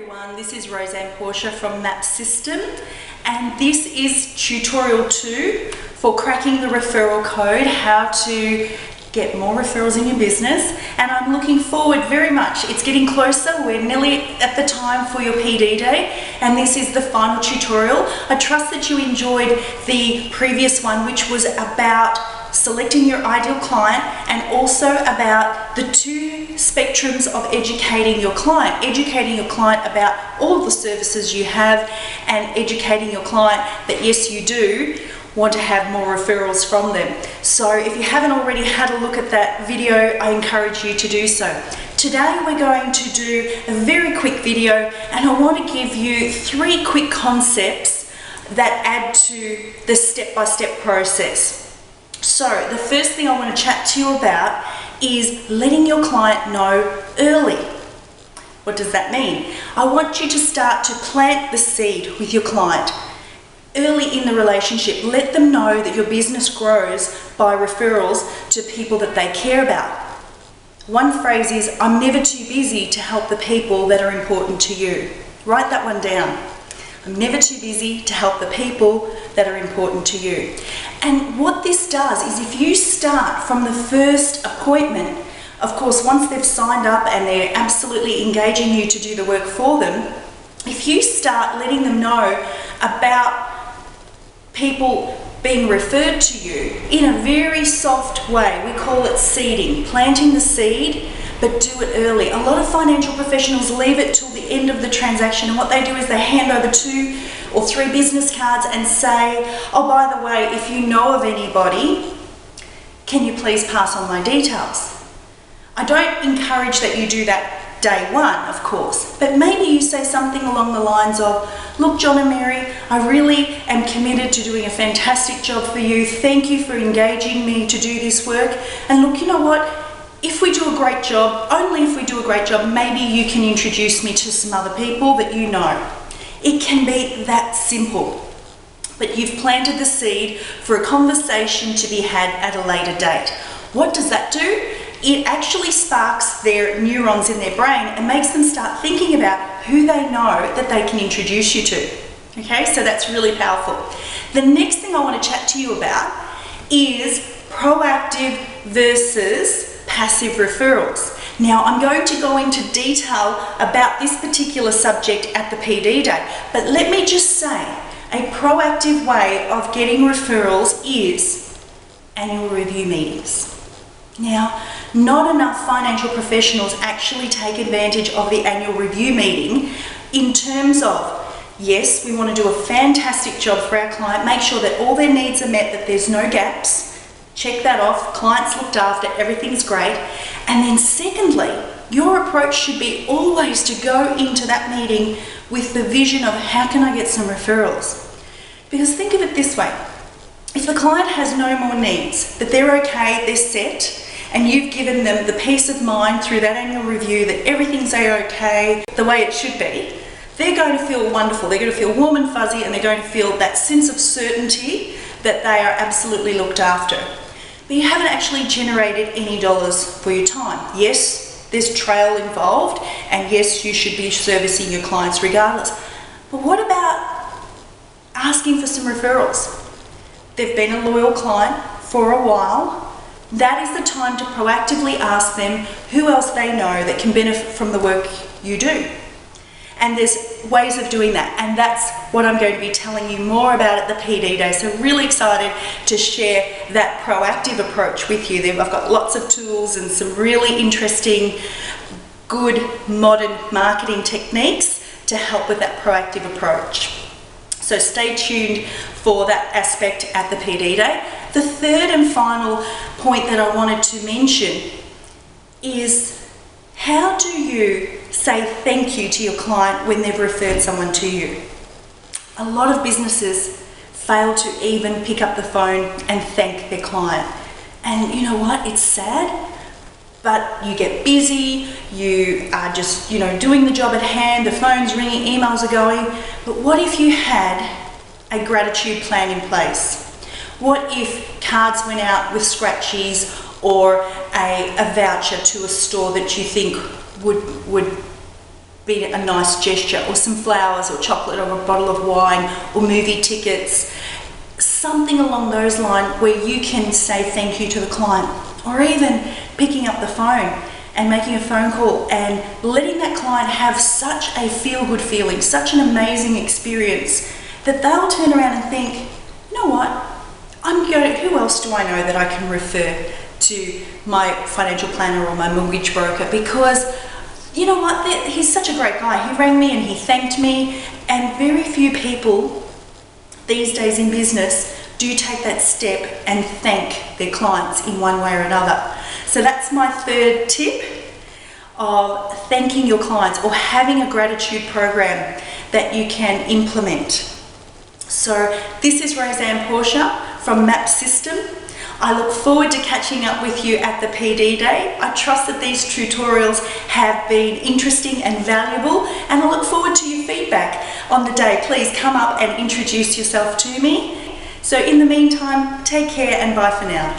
everyone, this is Roseanne Portia from Map System, and this is tutorial 2 for cracking the referral code, how to get more referrals in your business. And I'm looking forward very much. It's getting closer. We're nearly at the time for your PD day, and this is the final tutorial. I trust that you enjoyed the previous one, which was about selecting your ideal client and also about the two spectrums of educating your client about all of the services you have, and educating your client that yes, you do want to have more referrals from them. So if you haven't already had a look at that video, I encourage you to do so. Today we're going to do a very quick video, and I want to give you 3 quick concepts that add to the step-by-step process. So the first thing I want to chat to you about is letting your client know early. What does that mean? I want you to start to plant the seed with your client early in the relationship. Let them know that your business grows by referrals to people that they care about. One phrase is, I'm never too busy to help the people that are important to you. Write that one down. I'm never too busy to help the people that are important to you. And what this does is, if you start from the first appointment, of course, once they've signed up and they're absolutely engaging you to do the work for them, if you start letting them know about people being referred to you in a very soft way, we call it seeding, planting the seed, but do it early. A lot of financial professionals leave it till the end of the transaction, and what they do is they hand over 2 or 3 business cards and say, oh, by the way, if you know of anybody, can you please pass on my details? I don't encourage that you do that day one, of course, but maybe you say something along the lines of, look, John and Mary, I really am committed to doing a fantastic job for you. Thank you for engaging me to do this work. And look, you know what? If we do a great job, only if we do a great job, maybe you can introduce me to some other people that you know. It can be that simple. But you've planted the seed for a conversation to be had at a later date. What does that do? It actually sparks their neurons in their brain and makes them start thinking about who they know that they can introduce you to. Okay, so that's really powerful. The next thing I want to chat to you about is proactive versus passive referrals. Now, I'm going to go into detail about this particular subject at the PD day, but let me just say, a proactive way of getting referrals is annual review meetings. Now, not enough financial professionals actually take advantage of the annual review meeting in terms of, yes, we want to do a fantastic job for our client, make sure that all their needs are met, that there's no gaps, check that off, clients looked after, everything's great. And then secondly, your approach should be always to go into that meeting with the vision of, how can I get some referrals? Because think of it this way, if the client has no more needs, that they're okay, they're set, and you've given them the peace of mind through that annual review that everything's okay, the way it should be, they're going to feel wonderful. They're going to feel warm and fuzzy, and they're going to feel that sense of certainty that they are absolutely looked after. But you haven't actually generated any dollars for your time. Yes, there's trail involved, and yes, you should be servicing your clients regardless. But what about asking for some referrals? They've been a loyal client for a while. That is the time to proactively ask them who else they know that can benefit from the work you do. And there's ways of doing that, and that's what I'm going to be telling you more about at the PD day. So really excited to share that proactive approach with you. I've got lots of tools and some really interesting, good modern marketing techniques to help with that proactive approach. So stay tuned for that aspect at the PD day. The third and final point that I wanted to mention is, how do you say thank you to your client when they've referred someone to you? A lot of businesses fail to even pick up the phone and thank their client. And you know what? It's sad, but you get busy, you are just, doing the job at hand, the phone's ringing, emails are going. But what if you had a gratitude plan in place? What if cards went out with scratchies, or a voucher to a store that you think would be it a nice gesture or some flowers or chocolate or a bottle of wine or movie tickets, something along those lines where you can say thank you to the client, or even picking up the phone and making a phone call and letting that client have such a feel-good feeling, such an amazing experience, that they'll turn around and think, you know what, who else do I know that I can refer to my financial planner or my mortgage broker, because you know what, he's such a great guy. He rang me and he thanked me, and very few people these days in business do take that step and thank their clients in one way or another. So that's my third tip of thanking your clients, or having a gratitude program that you can implement. So this is Roseanne Portia from MAP System. I look forward to catching up with you at the PD Day. I trust that these tutorials have been interesting and valuable, and I look forward to your feedback on the day. Please come up and introduce yourself to me. So in the meantime, take care and bye for now.